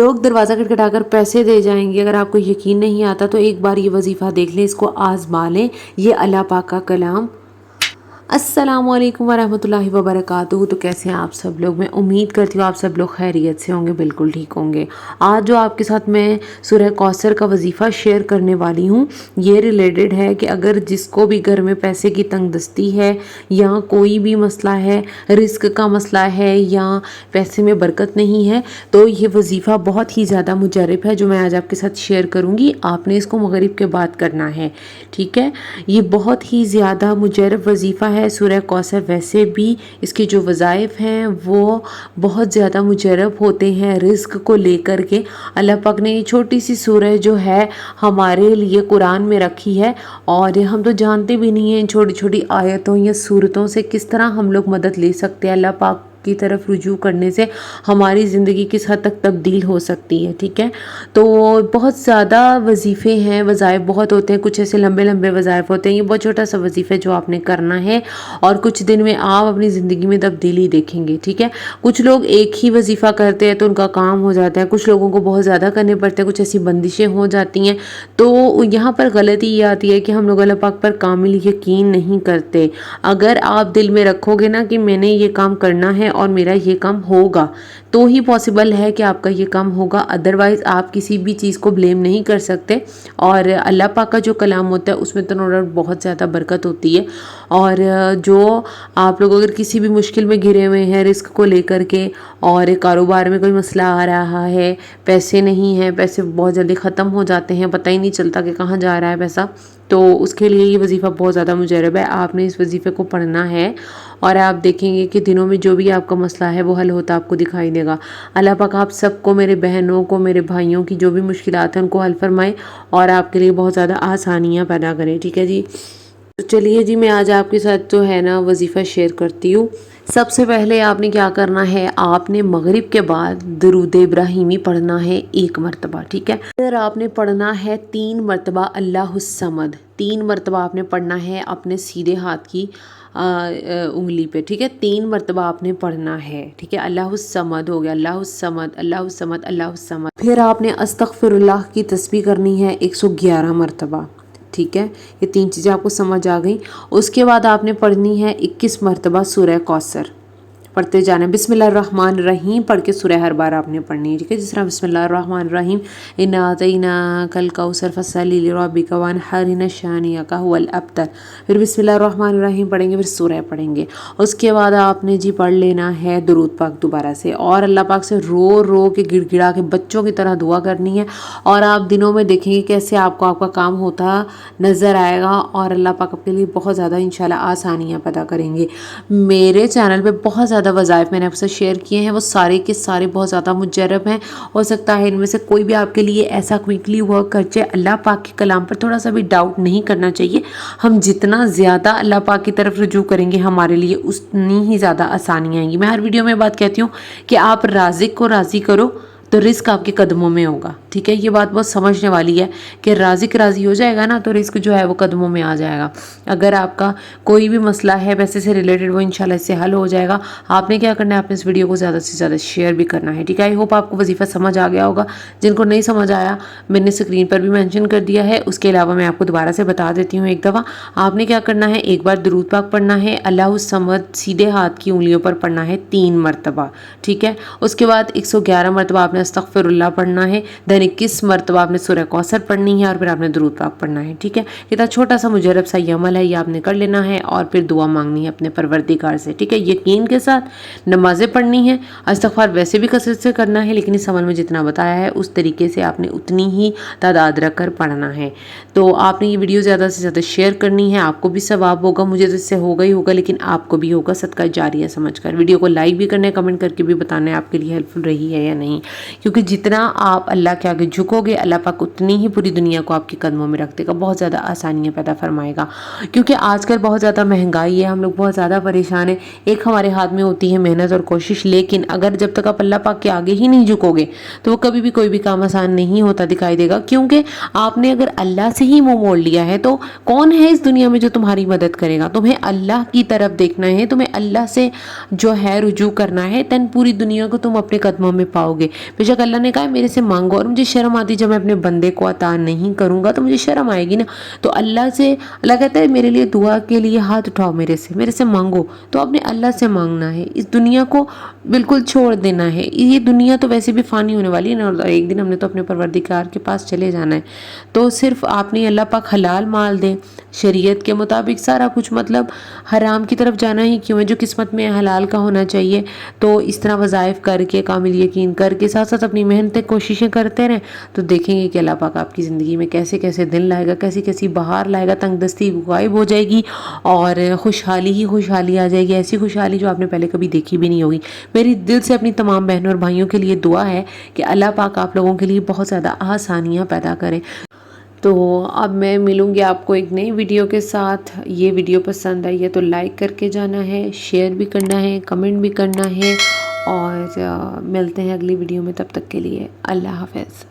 लोग दरवाज़ा खटखटाकर पैसे दे जाएंगे। अगर आपको यकीन नहीं आता तो एक बार ये वजीफ़ा देख लें, इसको आज़मा लें। ये अल्लाह पाक का कलाम। अस्सलामुअलैकुम वरहमतुल्लाहि वबरकातुहू। तो कैसे हैं आप सब लोग? मैं उम्मीद करती हूँ आप सब लोग खैरियत से होंगे, बिल्कुल ठीक होंगे। आज जो आपके साथ मैं सूरह कौसर का वजीफ़ा शेयर करने वाली हूँ, ये रिलेटेड है कि अगर जिसको भी घर में पैसे की तंगदस्ती है या कोई भी मसला है, रिस्क का मसला है या पैसे में बरकत नहीं है, तो ये वजीफ़ा बहुत ही ज़्यादा मुजरब है जो मैं आज आपके साथ शेयर करूँगी। आपने इसको मगरिब के बाद करना है, ठीक है। ये बहुत ही ज़्यादा मुजरब वजीफ़ा है सूरह कौसर। वैसे भी इसके जो वज़ाइफ हैं वो बहुत ज़्यादा मुजरब होते हैं रिस्क को लेकर के। अल्लाह पाक ने ये छोटी सी सूरह जो है हमारे लिए कुरान में रखी है, और हम तो जानते भी नहीं हैं इन छोटी छोटी आयतों या सूरतों से किस तरह हम लोग मदद ले सकते हैं। अल्लाह पाक की तरफ रुजू करने से हमारी ज़िंदगी किस हद तक तब्दील हो सकती है, ठीक है। तो बहुत ज़्यादा वजीफ़े हैं, वज़ाइफ बहुत होते हैं। कुछ ऐसे लंबे लंबे वज़ाइफ होते हैं। ये बहुत छोटा सा वजीफ़ा है जो आपने करना है, और कुछ दिन में आप अपनी ज़िंदगी में तब्दीली देखेंगे, ठीक है। कुछ लोग एक ही वजीफ़ा करते हैं तो उनका काम हो जाता है, कुछ लोगों को बहुत ज़्यादा करने पड़ते हैं, कुछ ऐसी बंदिशें हो जाती हैं। तो यहाँ पर गलती ये आती है कि हम लोग अल्लाह पाक पर कामिल यकीन नहीं करते। अगर आप दिल में रखोगे ना कि मैंने ये काम करना है और मेरा ये काम होगा, तो ही पॉसिबल है कि आपका ये काम होगा। अदरवाइज़ आप किसी भी चीज़ को ब्लेम नहीं कर सकते। और अल्लाह पाक का जो कलाम होता है उसमें तो बहुत ज़्यादा बरकत होती है। और जो आप लोग अगर किसी भी मुश्किल में घिरे हुए हैं रिस्क को लेकर के, और कारोबार में कोई मसला आ रहा है, पैसे नहीं हैं, पैसे बहुत जल्दी ख़त्म हो जाते हैं, पता ही नहीं चलता कि कहाँ जा रहा है पैसा, तो उसके लिए ये वजीफ़ा बहुत ज़्यादा मुजरब है। आपने इस वजीफ़े को पढ़ना है और आप देखेंगे कि दिनों में जो भी आपका मसला है वो हल होता आपको दिखाई देगा। अल्लाह पाक आप सबको, मेरे बहनों को, मेरे भाइयों की जो भी मुश्किलात हैं उनको हल फरमाए और आपके लिए बहुत ज़्यादा आसानियाँ पैदा करें, ठीक है जी। तो चलिए जी, मैं आज आपके साथ जो है ना वजीफ़ा शेयर करती हूँ। सबसे पहले आपने क्या करना है, आपने मगरिब के बाद दरूद इब्राहिमी पढ़ना है 1 मरतबा, ठीक है। फिर आपने पढ़ना है 3 मरतबा अल्लाहुस समद। 3 मरतबा आपने पढ़ना है अपने सीधे हाथ की उंगली पे, ठीक है। 3 मरतबा आपने पढ़ना है, ठीक है। अल्लाहुस समद हो गया, अल्लाहुस समद, अल्लाहुस समद, अल्लाहुस समद। फिर आपने अस्तगफिरुल्लाह की तस्बीह करनी है 111 मरतबा, ठीक है। ये 3 चीज़ें आपको समझ आ गई। उसके बाद आपने पढ़नी है 21 मरतबा सूरह कौसर। पढ़ते जाना, बिस्मिल्लाहिर्रहमानिर्रहीम पढ़ के सूरह हर बार आपने पढ़नी है, ठीक है। जिस तरह बिस्मिल्लाहिर्रहमानिर्रहीम इन्ना अतैना कल कौसर फसल्लि लिरब्बिका वन्हर इन्ना शानिअका हुवल अब्तर। फिर बिस्मिल्लाहिर्रहमानिर्रहीम पढ़ेंगे, फिर सूरह पढ़ेंगे। उसके बाद आपने जी पढ़ लेना है दुरूद पाक दोबारा से, और अल्लाह पाक से रो रो के गिड़गिड़ा के बच्चों की तरह दुआ करनी है। और आप दिनों में देखेंगे कैसे आपको आपका काम होता नज़र आएगा, और अल्लाह पाक आपके लिए बहुत ज़्यादा इंशाल्लाह आसानियाँ पैदा करेंगे। मेरे चैनल पे बहुत ज़्यादा वज़ाइफ मैंने आपसे शेयर किए हैं, वो सारे के सारे बहुत ज़्यादा मुजरब हैं। हो सकता है इनमें से कोई भी आपके लिए ऐसा क्विकली वर्क कर जाए। अल्लाह पाक के कलाम पर थोड़ा सा भी डाउट नहीं करना चाहिए। हम जितना ज़्यादा अल्लाह पाक की तरफ रुजू करेंगे हमारे लिए उतनी ही ज़्यादा आसानियाँ आएंगी। मैं हर वीडियो में बात कहती हूँ कि आप राज़िक को राज़ी करो तो रिस्क आपके कदमों में होगा, ठीक है। ये बात बहुत समझने वाली है कि राज़िक राज़ी हो जाएगा ना तो रिस्क जो है वो कदमों में आ जाएगा। अगर आपका कोई भी मसला है पैसे से रिलेटेड, वो इंशाल्लाह इससे हल हो जाएगा। आपने क्या करना है, आपने इस वीडियो को ज़्यादा से ज़्यादा शेयर भी करना है, ठीक है। आई होप आपको वजीफ़ा समझ आ गया होगा। जिनको नहीं समझ आया मैंने स्क्रीन पर भी मैंशन कर दिया है। उसके अलावा मैं आपको दोबारा से बता देती हूँ एक दफ़ा। आपने क्या करना है, एक बार दुरूद पाक पढ़ना है, अल्लाहुस समद सीधे हाथ की उंगलियों पर पढ़ना है 3 मरतबा, ठीक है। उसके बाद 111 मरतबा आपने अस्तगफिरुल्लाह पढ़ना है, देन 21 मरतबा आपने सूरह कौसर पढ़नी है, और फिर आपने दुरूद पाक पढ़ना है, ठीक है। इतना छोटा सा मुजरब सा ये अमल है, ये आपने कर लेना है, और फिर दुआ मांगनी है अपने परवरदिगार से, ठीक है। यकीन के साथ नमाज़ें पढ़नी है। इस्तिग़फ़ार वैसे भी कसरत से करना है, लेकिन इस अमल में जितना बताया है उस तरीके से आपने उतनी ही तादाद रख कर पढ़ना है। तो आपने ये वीडियो ज़्यादा से ज़्यादा शेयर करनी है। आपको भी सवाब होगा, मुझे तो इससे होगा ही होगा, लेकिन आपको भी होगा सदका जारिया समझ कर। वीडियो को लाइक भी करना है, कमेंट करके भी बताना है आपके लिए हेल्पफुल रही है या नहीं, क्योंकि जितना आप अल्लाह के आगे झुकोगे अल्लाह पाक उतनी ही पूरी दुनिया को आपके कदमों में रख देगा, बहुत ज़्यादा आसानियाँ पैदा फरमाएगा। क्योंकि आजकल बहुत ज़्यादा महंगाई है, हम लोग बहुत ज़्यादा परेशान हैं। एक हमारे हाथ में होती है मेहनत और कोशिश, लेकिन अगर जब तक आप अल्लाह पाक के आगे ही नहीं झुकोगे तो वो कभी भी कोई भी काम आसान नहीं होता दिखाई देगा। क्योंकि आपने अगर अल्लाह से ही मुँह मोड़ लिया है तो कौन है इस दुनिया में जो तुम्हारी मदद करेगा। तुम्हें अल्लाह की तरफ देखना है, तुम्हें अल्लाह से जो है रुजू करना है, तन पूरी दुनिया को तुम अपने कदमों में पाओगे। بے شک اللہ نے کہا ہے میرے سے مانگو، اور مجھے شرم آتی جب میں اپنے بندے کو عطا نہیں کروں گا تو مجھے شرم آئے گی نا. تو اللہ کہتا ہے میرے لیے دعا کے لیے ہاتھ اٹھاؤ، میرے سے مانگو. تو اپنے اللہ سے مانگنا ہے، اس دنیا کو بالکل چھوڑ دینا ہے. یہ دنیا تو ویسے بھی فانی ہونے والی ہے نا، اور ایک دن ہم نے تو اپنے پروردگار کے پاس چلے جانا ہے. تو صرف آپ نے اللہ پاک حلال مال دیں، شریعت کے مطابق سارا کچھ، مطلب حرام کی طرف جانا ہی کیوں ہے، جو قسمت میں حلال کا ہونا چاہیے. تو اس طرح وظائف کر کے، کامل یقین کر کے، ساتھ ساتھ اپنی محنتیں کوششیں کرتے رہیں، تو دیکھیں گے کہ اللہ پاک آپ کی زندگی میں کیسے کیسے دن لائے گا، کیسی کیسی بہار لائے گا، تنگ دستی غائب ہو جائے گی اور خوشحالی ہی خوشحالی آ جائے گی. ایسی خوشحالی جو آپ نے پہلے کبھی دیکھی بھی نہیں ہوگی. میری دل سے اپنی تمام بہنوں اور بھائیوں کے لیے دعا ہے کہ اللہ پاک آپ لوگوں کے لیے بہت زیادہ آسانیاں پیدا کرے. تو اب میں ملوں گی آپ کو ایک نئی ویڈیو کے ساتھ. یہ ویڈیو پسند آئی ہے تو لائک کر کے جانا ہے، شیئر بھی کرنا ہے، کمنٹ بھی کرنا ہے، اور ملتے ہیں اگلی ویڈیو میں. تب تک کے لیے اللہ حافظ.